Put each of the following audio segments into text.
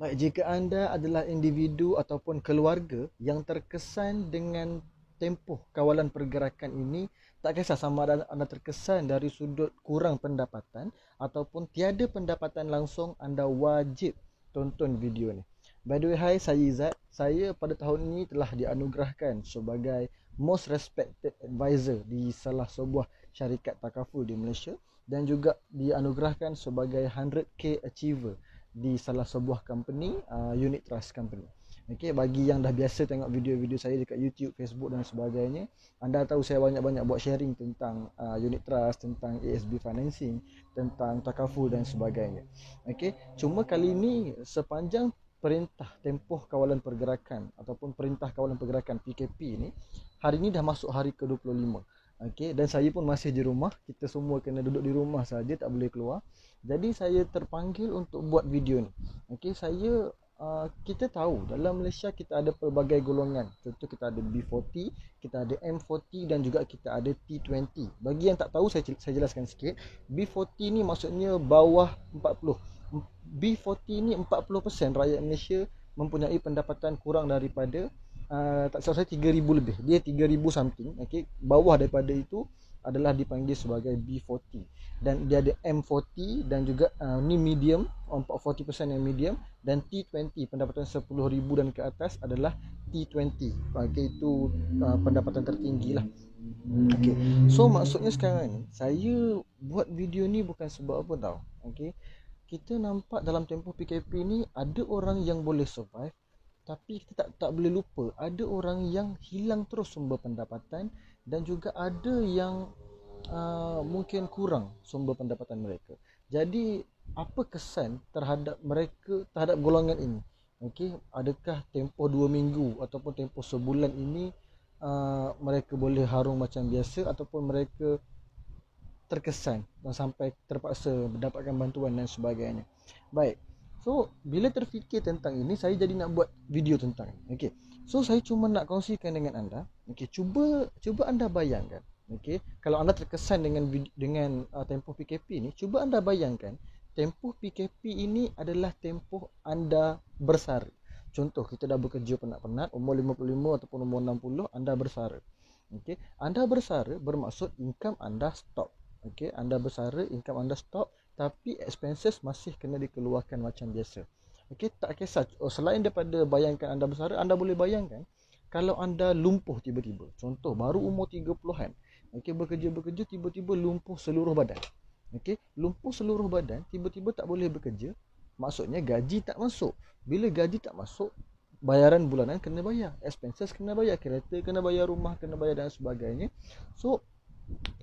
Baik, jika anda adalah individu ataupun keluarga yang terkesan dengan tempoh kawalan pergerakan ini, tak kisah sama ada anda terkesan dari sudut kurang pendapatan ataupun tiada pendapatan langsung, anda wajib tonton video ni. By the way, hai, saya Izzat. Saya pada tahun ini telah dianugerahkan sebagai Most Respected Advisor di salah sebuah syarikat takaful di Malaysia dan juga dianugerahkan sebagai 100k Achiever di salah sebuah company, unit trust company. Okey, bagi yang dah biasa tengok video-video saya dekat YouTube, Facebook dan sebagainya, anda tahu saya banyak-banyak buat sharing tentang unit trust, tentang ASB financing, tentang takaful dan sebagainya. Okey, cuma kali ini sepanjang perintah tempoh kawalan pergerakan ataupun perintah kawalan pergerakan PKP ni, hari ni dah masuk hari ke-25. Okey, dan saya pun masih di rumah. Kita semua kena duduk di rumah saja, tak boleh keluar. Jadi saya terpanggil untuk buat video ni. Okey, kita tahu dalam Malaysia kita ada pelbagai golongan. Contoh kita ada B40, kita ada M40 dan juga kita ada T20. Bagi yang tak tahu, saya jelaskan sikit. B40 ni maksudnya bawah 40. B40 ni 40% rakyat Malaysia mempunyai pendapatan kurang daripada tak salah saya 3,000 lebih. Dia 3,000 something. Okay. Bawah daripada itu adalah dipanggil sebagai B40. Dan dia ada M40 dan juga ni medium, 40% yang medium, dan T20 pendapatan 10,000 dan ke atas adalah T20. Okay, itu pendapatan tertinggi lah. Okay. So maksudnya sekarang ni saya buat video ni bukan sebab apa tau. Okay. Kita nampak dalam tempoh PKP ni ada orang yang boleh survive, tapi kita tak boleh lupa ada orang yang hilang terus sumber pendapatan dan juga ada yang mungkin kurang sumber pendapatan mereka. Jadi apa kesan terhadap mereka, terhadap golongan ini? Okey, adakah tempoh 2 minggu ataupun tempoh sebulan ini mereka boleh harung macam biasa ataupun mereka terkesan dan sampai terpaksa mendapatkan bantuan dan sebagainya. Baik. So, bila terfikir tentang ini, saya jadi nak buat video tentang ini. Okey. So, saya cuma nak kongsikan dengan anda. Okey, cuba anda bayangkan. Okey, kalau anda terkesan dengan tempoh PKP ni, cuba anda bayangkan tempoh PKP ini adalah tempoh anda bersara. Contoh, kita dah bekerja penat-penat, umur 55 ataupun umur 60, anda bersara. Okey, anda bersara bermaksud income anda stop. Okey, anda bersara, income anda stop, tapi expenses masih kena dikeluarkan macam biasa. Okey, tak kisah. Selain daripada bayangkan anda bersara, anda boleh bayangkan kalau anda lumpuh tiba-tiba. Contoh, baru umur 30-an. Okey, bekerja-bekerja, tiba-tiba lumpuh seluruh badan. Okey, lumpuh seluruh badan, tiba-tiba tak boleh bekerja. Maksudnya gaji tak masuk. Bila gaji tak masuk, bayaran bulanan kena bayar, expenses kena bayar, kereta kena bayar, rumah kena bayar dan sebagainya. So,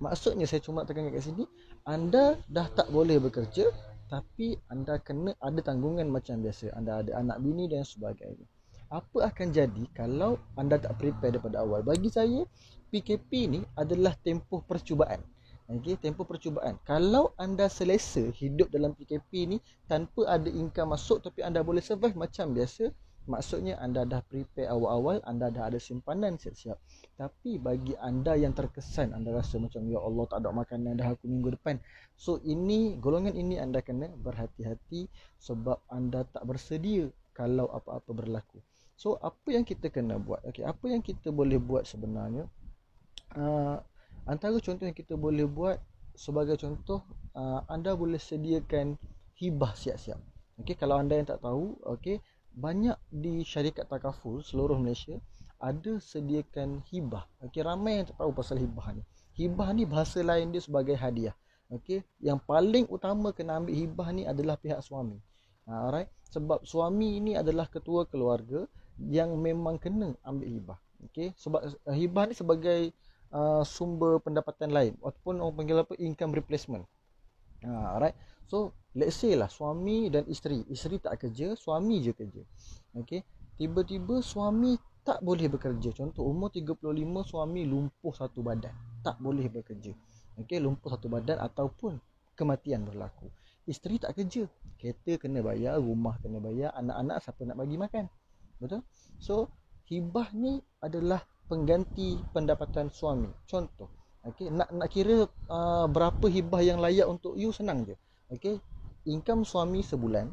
maksudnya saya cuma tekankan kat sini, anda dah tak boleh bekerja, tapi anda kena ada tanggungan macam biasa. Anda ada anak bini dan sebagainya. Apa akan jadi kalau anda tak prepare daripada awal? Bagi saya, PKP ni adalah tempoh percubaan. Okay, tempoh percubaan. Kalau anda selesa hidup dalam PKP ni tanpa ada income masuk tapi anda boleh survive macam biasa, maksudnya anda dah prepare awal-awal, anda dah ada simpanan siap-siap. Tapi bagi anda yang terkesan, anda rasa macam ya Allah tak ada makanan dah aku minggu depan. So golongan ini anda kena berhati-hati sebab anda tak bersedia kalau apa-apa berlaku. So apa yang kita kena buat? Okay, apa yang kita boleh buat sebenarnya? Antara contoh yang kita boleh buat, sebagai contoh, anda boleh sediakan hibah siap-siap. Okay, kalau anda yang tak tahu, okay, banyak di syarikat takaful seluruh Malaysia ada sediakan hibah. Okey, ramai yang tak tahu pasal hibah ni. Hibah ni bahasa lain dia sebagai hadiah. Okey, yang paling utama kena ambil hibah ni adalah pihak suami. Alright, sebab suami ini adalah ketua keluarga yang memang kena ambil hibah. Okey, sebab hibah ni sebagai sumber pendapatan lain ataupun orang panggil apa, income replacement. Alright. So, let's say lah suami dan isteri tak kerja, suami je kerja. Okey. Tiba-tiba suami tak boleh bekerja. Contoh umur 35, suami lumpuh satu badan, tak boleh bekerja. Okey, lumpuh satu badan ataupun kematian berlaku. Isteri tak kerja, kereta kena bayar, rumah kena bayar, anak-anak siapa nak bagi makan? Betul? So, hibah ni adalah pengganti pendapatan suami. Contoh, okey, nak kira berapa hibah yang layak untuk you, senang je. Okey, income suami sebulan,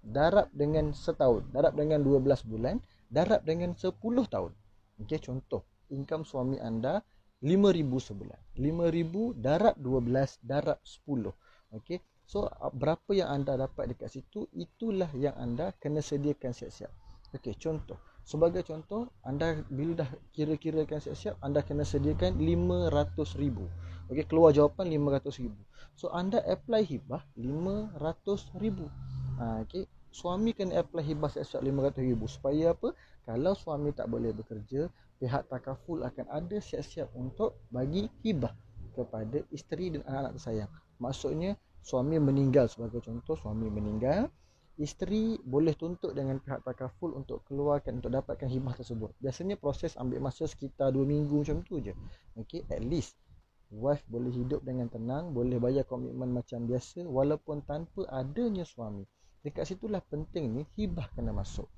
darab dengan setahun, darab dengan 12 bulan, darab dengan 10 tahun. Okey, contoh, income suami anda 5,000 sebulan. 5,000 darab 12 darab 10. Okey. So berapa yang anda dapat dekat situ, itulah yang anda kena sediakan siap-siap. Okey, contoh. Sebagai contoh, anda bila dah kira-kirakan siap-siap, anda kena sediakan 500,000. Okey, keluar jawapan 500,000. So anda apply hibah 500,000. Okey, suami kena apply hibah siap-siap 500,000 supaya apa? Kalau suami tak boleh bekerja, pihak takaful akan ada siap-siap untuk bagi hibah kepada isteri dan anak-anak tersayang. Maksudnya suami meninggal, sebagai contoh suami meninggal, isteri boleh tuntut dengan pihak takaful untuk keluarkan, untuk dapatkan hibah tersebut. Biasanya proses ambil masa sekitar 2 minggu macam tu je. Okey, at least wife boleh hidup dengan tenang, boleh bayar komitmen macam biasa walaupun tanpa adanya suami. Dekat situlah penting ni hibah kena masuk.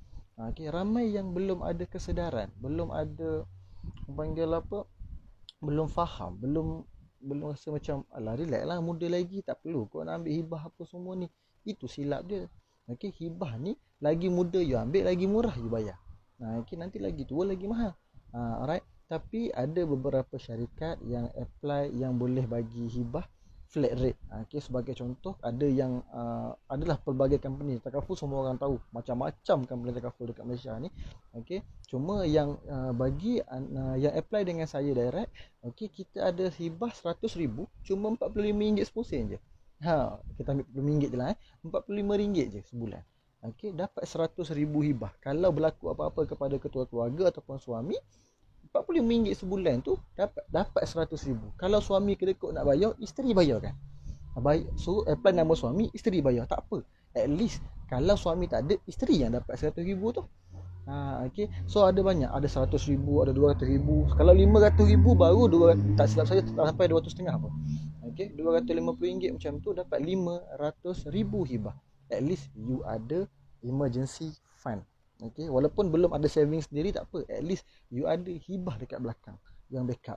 Okay, ramai yang belum ada kesedaran, belum ada panggil apa, belum faham, belum rasa macam alah relax lah, muda lagi, tak perlu kau nak ambil hibah apa semua ni. Itu silap dia. Okay, hibah ni lagi muda you ambil, lagi murah you bayar. Okay, nanti lagi tua lagi mahal. Alright. Tapi ada beberapa syarikat yang apply, yang boleh bagi hibah flat rate. Okay, sebagai contoh, ada yang adalah pelbagai company takaful, semua orang tahu macam-macam company takaful dekat Malaysia ni. Okay, cuma yang bagi yang apply dengan saya direct, okay, kita ada hibah 100,000 cuma RM45 10 je. Kita ambil RM45 je lah, RM45 je sebulan. Okay, dapat 100,000 hibah. Kalau berlaku apa-apa kepada ketua keluarga ataupun suami, RM45 sebulan tu dapat 100,000. Kalau suami kedekut nak bayar, isteri bayar kan. So apply nama suami, isteri bayar, tak apa. At least kalau suami tak ada, isteri yang dapat 100,000 tu. Okay. So ada banyak, ada 100,000, ada 200,000. Kalau 500,000 baru tak silap saya tak sampai 200,500 apa. Okay, RM250 macam tu dapat 500,000 hibah. At least you ada emergency fund. Okay, walaupun belum ada saving sendiri tak apa, at least you ada hibah dekat belakang yang backup.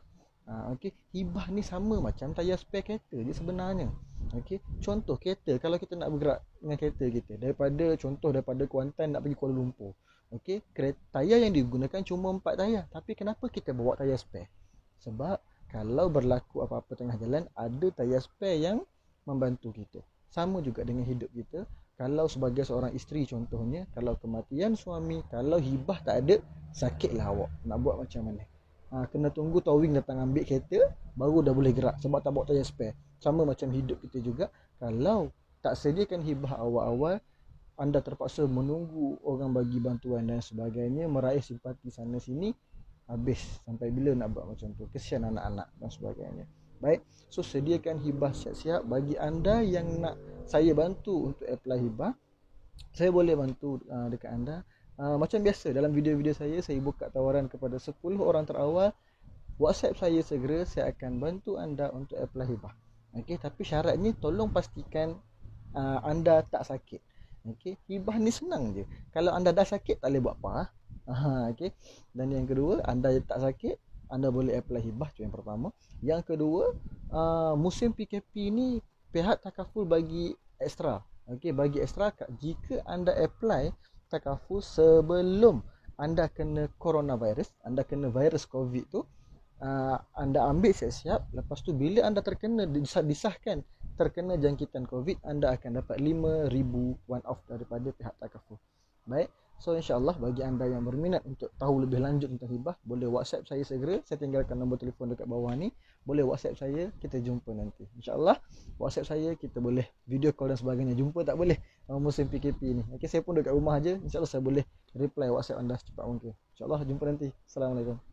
Okay, hibah ni sama macam tayar spare kereta je sebenarnya. Okay, contoh kereta, kalau kita nak bergerak dengan kereta kita daripada Kuantan nak pergi Kuala Lumpur, okay, tayar yang digunakan cuma 4 tayar, tapi kenapa kita bawa tayar spare? Sebab kalau berlaku apa-apa tengah jalan, ada tayar spare yang membantu kita. Sama juga dengan hidup kita. Kalau sebagai seorang isteri contohnya, kalau kematian suami, kalau hibah tak ada, sakitlah awak. Nak buat macam mana? Kena tunggu towing datang ambil kereta, baru dah boleh gerak sebab tak bawa tayar spare. Sama macam hidup kita juga. Kalau tak sediakan hibah awal-awal, anda terpaksa menunggu orang bagi bantuan dan sebagainya, meraih simpati sana sini, habis. Sampai bila nak buat macam tu? Kesian anak-anak dan sebagainya. Baik, so sediakan hibah siap-siap. Bagi anda yang nak saya bantu untuk apply hibah, saya boleh bantu dekat anda. Macam biasa dalam video-video saya buka tawaran kepada 10 orang terawal. WhatsApp saya segera, saya akan bantu anda untuk apply hibah. Okay, tapi syaratnya tolong pastikan anda tak sakit. Okay, hibah ni senang je. Kalau anda dah sakit tak boleh buat apa. Okay. Dan yang kedua, anda tak sakit, anda boleh apply hibah, itu yang pertama. Yang kedua, musim PKP ni pihak takaful bagi ekstra. Okey, bagi ekstra jika anda apply takaful sebelum anda kena coronavirus, anda kena virus COVID tu, anda ambil siap-siap. Lepas tu bila anda terkena, disahkan terkena jangkitan COVID, anda akan dapat 5,000 one off daripada pihak takaful. Baik. So insyaAllah bagi anda yang berminat untuk tahu lebih lanjut tentang hibah, boleh WhatsApp saya segera. Saya tinggalkan nombor telefon dekat bawah ni. Boleh WhatsApp saya, kita jumpa nanti. InsyaAllah WhatsApp saya, kita boleh video call dan sebagainya. Jumpa tak boleh musim PKP ni. Okay, saya pun dekat rumah je. InsyaAllah saya boleh reply WhatsApp anda secepat mungkin. InsyaAllah jumpa nanti. Assalamualaikum.